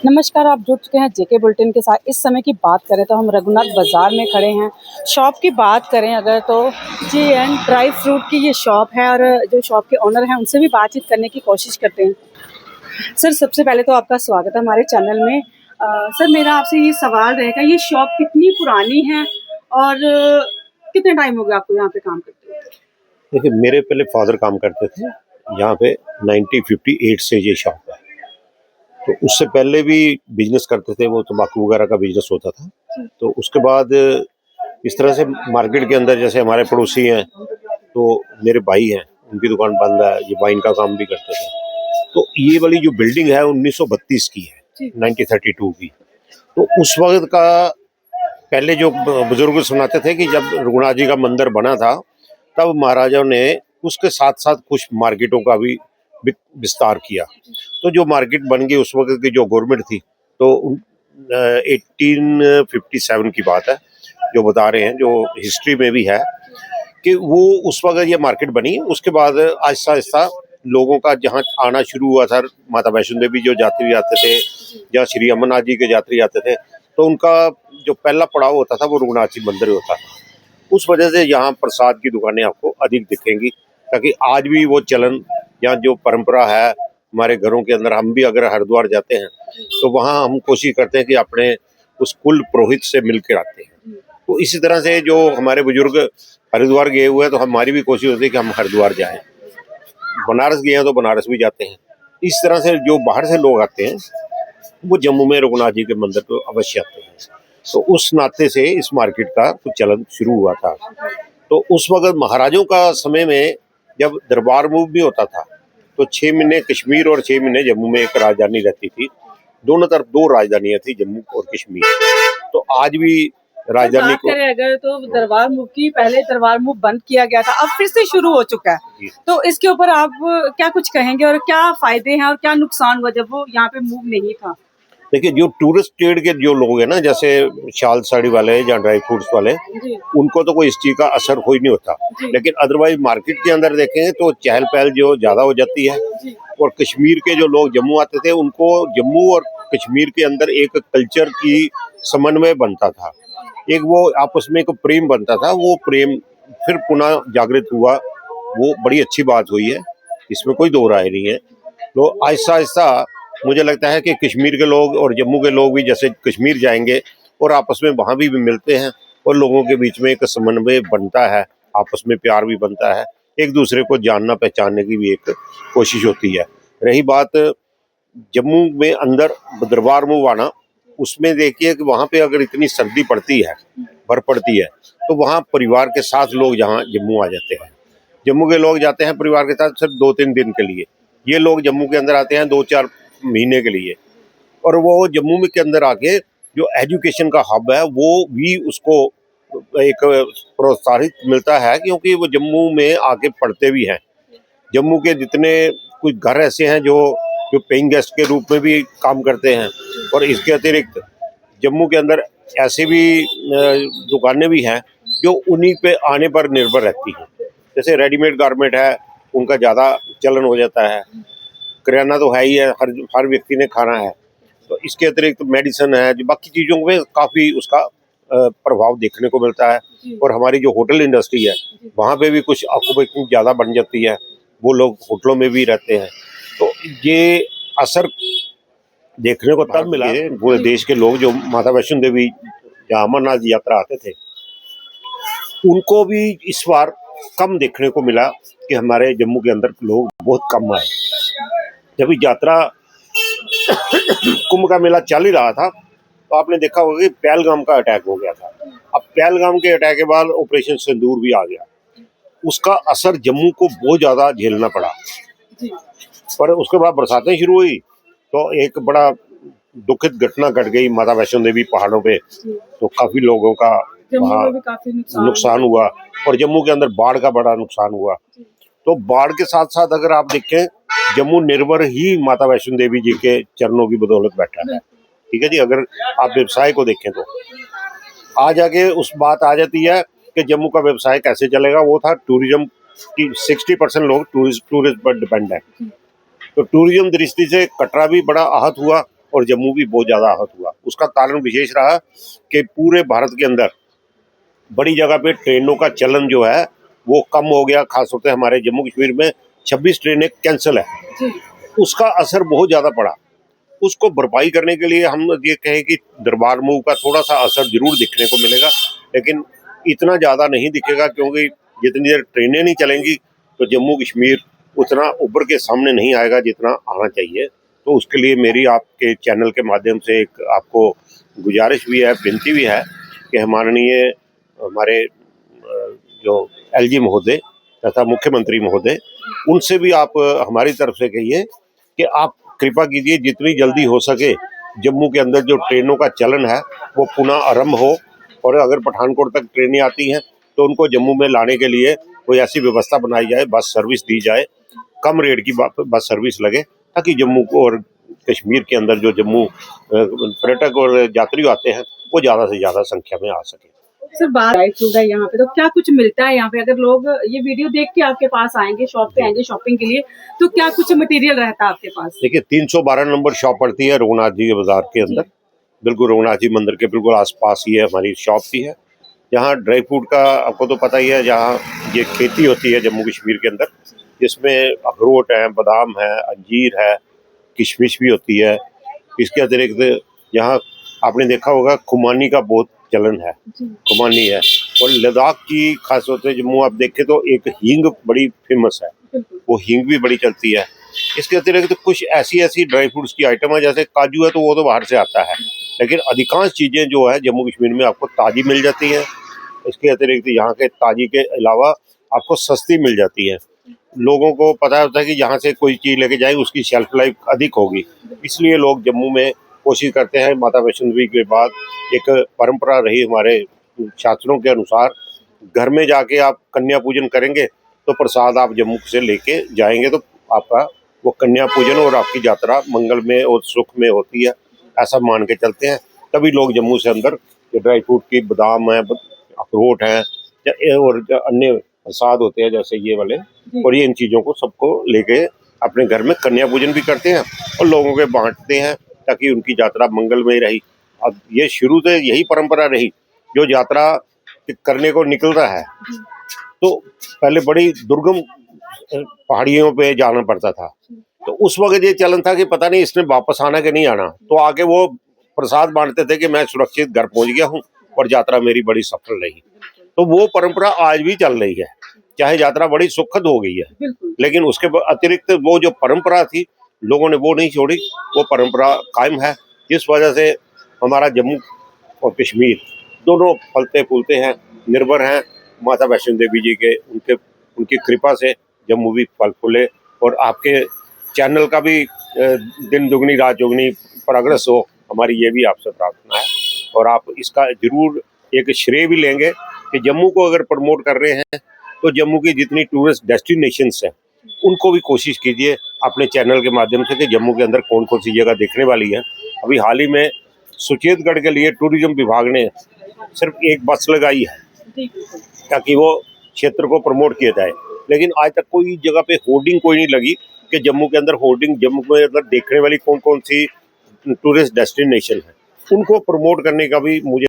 नमस्कार, आप जुड़ चुके हैं जेके बुलेटिन के साथ। इस समय की बात करें तो हम रघुनाथ बाज़ार में खड़े हैं। शॉप की बात करें अगर तो जी एंड ड्राई फ्रूट की ये शॉप है और जो शॉप के ओनर हैं उनसे भी बातचीत करने की कोशिश करते हैं। सर, सबसे पहले तो आपका स्वागत है हमारे चैनल में। सर, मेरा आपसे ये सवाल रहेगा, ये शॉप कितनी पुरानी है और कितने टाइम हो गया आपको यहाँ पे काम करते हुए? देखिए, मेरे पहले फादर काम करते थे यहाँ पे 1958 से ये शॉप है। तो उससे पहले भी बिजनेस करते थे, वो तंबाकू वगैरह का बिजनेस होता था। तो उसके बाद इस तरह से मार्केट के अंदर जैसे हमारे पड़ोसी हैं, तो मेरे भाई हैं, उनकी दुकान बंद है, ये वाइन का काम भी करते थे। तो ये वाली जो बिल्डिंग है 1932 की है, 1932 की। तो उस वक्त का पहले जो बुजुर्ग सुनाते थे कि जब रघुनाथ जी का मंदिर बना था, तब महाराजाओं ने उसके साथ साथ कुछ मार्केटों का भी विस्तार किया। तो जो मार्केट बन गई उस वक्त की जो गवर्नमेंट थी, तो 1857 की बात है जो बता रहे हैं, जो हिस्ट्री में भी है कि वो उस वक्त ये मार्केट बनी। उसके बाद आहिस्ता आहिस्ता लोगों का जहाँ आना शुरू हुआ था, माता वैष्णो देवी जो यात्री आते थे या श्री अमरनाथ जी के यात्री आते थे, तो उनका जो पहला पड़ाव होता था वो रघुनाथ जी मंदिर होता था। उस वजह से यहाँ प्रसाद की दुकानें आपको अधिक दिखेंगी, ताकि आज भी वो चलन या जो परंपरा है हमारे घरों के अंदर, हम भी अगर हरिद्वार जाते हैं तो वहाँ हम कोशिश करते हैं कि अपने उस कुल पुरोहित से मिल के आते हैं। तो इसी तरह से जो हमारे बुजुर्ग हरिद्वार गए हुए हैं, तो हमारी भी कोशिश होती है कि हम हरिद्वार जाएं। बनारस गए हैं तो बनारस भी जाते हैं। इस तरह से जो बाहर से लोग आते हैं वो जम्मू में रघुनाथ जी के मंदिर को अवश्य आते हैं। तो उस नाते से इस मार्केट का कुछ चलन शुरू हुआ था। तो उस वक्त महाराजों का समय में जब दरबार मूव भी होता था, तो 6 महीने कश्मीर और 6 महीने जम्मू में एक राजधानी रहती थी। दोनों तरफ 2 राजधानियां थी, जम्मू और कश्मीर। तो आज भी राजधानी बात करें अगर तो दरबार मूव की, पहले दरबार मूव बंद किया गया था, अब फिर से शुरू हो चुका है। तो इसके ऊपर आप क्या कुछ कहेंगे और क्या फायदे हैं और क्या नुकसान हुआ जब वो यहाँ पे मूव नहीं था? देखिए, जो टूरिस्ट ट्रेड के जो लोग हैं ना, जैसे शाल साड़ी वाले या ड्राई फ्रूट्स वाले, उनको तो कोई इस चीज का असर कोई नहीं होता। लेकिन अदरवाइज मार्केट के अंदर देखेंगे तो चहल पहल जो ज्यादा हो जाती है। और कश्मीर के जो लोग जम्मू आते थे, उनको जम्मू और कश्मीर के अंदर एक कल्चर की समन्वय बनता था, एक वो आपस में एक प्रेम बनता था। वो प्रेम फिर पुनः जागृत हुआ, वो बड़ी अच्छी बात हुई है, इसमें कोई दो राय नहीं है। तो आहिस्ता आहिस्ता मुझे लगता है कि कश्मीर के लोग और जम्मू के लोग भी जैसे कश्मीर जाएंगे और आपस में वहाँ भी मिलते हैं और लोगों के बीच में एक समन्वय बनता है, आपस में प्यार भी बनता है, एक दूसरे को जानना पहचानने की भी एक कोशिश होती है। रही बात जम्मू में अंदर दरबार मूव आना, उसमें देखिए कि वहाँ पे अगर इतनी सर्दी पड़ती है, बर्फ पड़ती है, तो वहाँ परिवार के साथ लोग जहाँ जम्मू आ जाते हैं। जम्मू के लोग जाते हैं परिवार के साथ सिर्फ 2-3 दिन के लिए, ये लोग जम्मू के अंदर आते हैं 2-4 महीने के लिए। और वो जम्मू में के अंदर आके जो एजुकेशन का हब है वो भी उसको एक प्रोत्साहित मिलता है, क्योंकि वो जम्मू में आके पढ़ते भी हैं। जम्मू के जितने कुछ घर ऐसे हैं जो जो पेइंग गेस्ट के रूप में भी काम करते हैं। और इसके अतिरिक्त जम्मू के अंदर ऐसे भी दुकानें भी हैं जो उन्हीं पे आने पर निर्भर रहती हैं। जैसे रेडीमेड गारमेंट है, उनका ज़्यादा चलन हो जाता है। किराना तो है ही है, हर व्यक्ति ने खाना है। तो इसके अतिरिक्त मेडिसिन है, जो बाकी चीज़ों में काफ़ी उसका प्रभाव देखने को मिलता है। और हमारी जो होटल इंडस्ट्री है, वहाँ पे भी कुछ ऑक्यूपेशन ज़्यादा बन जाती है, वो लोग होटलों में भी रहते हैं। तो ये असर देखने को तब मिला पूरे देश के लोग जो माता वैष्णो देवी या अमरनाथ यात्रा आते थे, उनको भी इस बार कम देखने को मिला कि हमारे जम्मू के अंदर लोग बहुत कम आए। जब यात्रा कुंभ का मेला चल ही रहा था, तो आपने देखा होगा कि पहलगाम का अटैक हो गया था। अब पहलगाम के अटैक के बाद ऑपरेशन सिंदूर भी आ गया, उसका असर जम्मू को बहुत ज्यादा झेलना पड़ा। पर उसके बाद बरसातें शुरू हुई तो एक बड़ा दुखित घटना घट गई माता वैष्णो देवी पहाड़ों पे। तो काफी लोगों का वहाँ नुकसान हुआ और जम्मू के अंदर बाढ़ का बड़ा नुकसान हुआ। तो बाढ़ के साथ साथ अगर आप देखें, जम्मू निर्भर ही माता वैष्णो देवी जी के चरणों की बदौलत बैठा है। ठीक है जी, अगर आप व्यवसाय को देखें तो आ जाके उस बात आ जाती है कि जम्मू का व्यवसाय कैसे चलेगा। वो था टूरिज्म की, 60% लोग टूरिज्म पर डिपेंड है। तो टूरिज्म दृष्टि से कटरा भी बड़ा आहत हुआ और जम्मू भी बहुत ज़्यादा आहत हुआ। उसका कारण विशेष रहा कि पूरे भारत के अंदर बड़ी जगह पे ट्रेनों का चलन जो है वो कम हो गया, खासतौर से हमारे जम्मू कश्मीर में 26 ट्रेनें कैंसिल है। उसका असर बहुत ज़्यादा पड़ा। उसको भरपाई करने के लिए हम ये कहें कि दरबार मूव का थोड़ा सा असर जरूर दिखने को मिलेगा, लेकिन इतना ज़्यादा नहीं दिखेगा, क्योंकि जितनी देर ट्रेनें नहीं चलेंगी तो जम्मू कश्मीर उतना उभर के सामने नहीं आएगा जितना आना चाहिए। तो उसके लिए मेरी आपके चैनल के माध्यम से एक आपको गुजारिश भी है, विनती भी है कि माननीय हमारे जो एलजी महोदय तथा मुख्यमंत्री महोदय, उनसे भी आप हमारी तरफ से कहिए कि आप कृपा कीजिए जितनी जल्दी हो सके जम्मू के अंदर जो ट्रेनों का चलन है वो पुनः आरंभ हो, और अगर पठानकोट तक ट्रेनें आती हैं तो उनको जम्मू में लाने के लिए कोई ऐसी व्यवस्था बनाई जाए, बस सर्विस दी जाए, कम रेट की बस सर्विस लगे, ताकि जम्मू को और कश्मीर के अंदर जो जम्मू पर्यटक और यात्री आते हैं वो ज़्यादा से ज़्यादा संख्या में आ सके। सर, बात ड्राई फ्रूट है यहाँ पे, तो क्या कुछ मिलता है यहाँ पे? अगर लोग ये वीडियो देख के आपके पास आएंगे, शॉप पे आएंगे शॉपिंग के लिए, तो क्या कुछ मटेरियल रहता है आपके पास? देखिए 312 नंबर शॉप पड़ती है रघुनाथ जी के बाजार के अंदर, बिल्कुल रघुनाथ जी मंदिर के बिल्कुल आसपास ही है हमारी शॉप भी है। यहाँ ड्राई फ्रूट का आपको तो पता ही है, जहाँ ये खेती होती है जम्मू कश्मीर के अंदर, जिसमें अखरोट है, बादाम है, अंजीर है, किशमिश भी होती है। इसके अतिरिक्त यहाँ आपने देखा होगा खुमानी का बहुत चलन है, खुमानी है, और लद्दाख की खासतौर से जम्मू आप देखें तो एक हींग बड़ी फेमस है, वो हींग भी बड़ी चलती है। इसके अतिरिक्त कुछ ऐसी ड्राई फ्रूट्स की आइटम है, जैसे काजू है तो वो तो बाहर से आता है, लेकिन अधिकांश चीज़ें जो है जम्मू कश्मीर में आपको ताज़ी मिल जाती हैं। इसके अतिरिक्त यहाँ के ताज़ी के अलावा आपको सस्ती मिल जाती है। लोगों को पता होता है कि यहाँ से कोई चीज़ लेके जाए उसकी शेल्फ लाइफ अधिक होगी, इसलिए लोग जम्मू में कोशिश करते हैं। माता वैष्णो देवी के बाद एक परंपरा रही हमारे शास्त्रों के अनुसार, घर में जाके आप कन्या पूजन करेंगे तो प्रसाद आप जम्मू से लेके जाएंगे तो आपका वो कन्या पूजन और आपकी यात्रा मंगल में और सुख में होती है, ऐसा मान के चलते हैं। तभी लोग जम्मू से अंदर जो ड्राई फ्रूट की बादाम है, अखरोट हैं, और अन्य प्रसाद होते हैं जैसे ये वाले, और ये इन चीज़ों को सबको लेके अपने घर में कन्या पूजन भी करते हैं और लोगों के बांटते हैं, ताकि उनकी यात्रा मंगलमय रही। अब ये शुरू से यही परंपरा रही, जो यात्रा करने को निकलता है तो पहले बड़ी दुर्गम पहाड़ियों पे जाना पड़ता था, तो उस वक्त ये चलन था कि पता नहीं इसने वापस आना कि नहीं आना, तो आके वो प्रसाद बांटते थे कि मैं सुरक्षित घर पहुंच गया हूँ और यात्रा मेरी बड़ी सफल रही। तो वो परंपरा आज भी चल रही है, चाहे यात्रा बड़ी सुखद हो गई है, लेकिन उसके अतिरिक्त वो जो परंपरा थी लोगों ने वो नहीं छोड़ी, वो परंपरा कायम है। जिस वजह से हमारा जम्मू और कश्मीर दोनों फलते फूलते हैं, निर्भर हैं माता वैष्णो देवी जी के उनकी कृपा से जम्मू भी फल फूले, और आपके चैनल का भी दिन दुगनी रात चौगनी प्रोग्रेस हो, हमारी ये भी आपसे प्रार्थना है। और आप इसका जरूर एक श्रेय भी लेंगे कि जम्मू को अगर प्रमोट कर रहे हैं तो जम्मू की जितनी टूरिस्ट डेस्टिनेशंस हैं उनको भी कोशिश कीजिए अपने चैनल के माध्यम से कि जम्मू के अंदर कौन कौन सी जगह देखने वाली है। अभी हाल ही में सुचेतगढ़ के लिए टूरिज्म विभाग ने सिर्फ एक बस लगाई है ताकि वो क्षेत्र को प्रमोट किया जाए, लेकिन आज तक कोई जगह पे होर्डिंग कोई नहीं लगी कि जम्मू के अंदर होर्डिंग, जम्मू के अंदर देखने वाली कौन कौन सी टूरिस्ट डेस्टिनेशन है, उनको प्रमोट करने का भी मुझे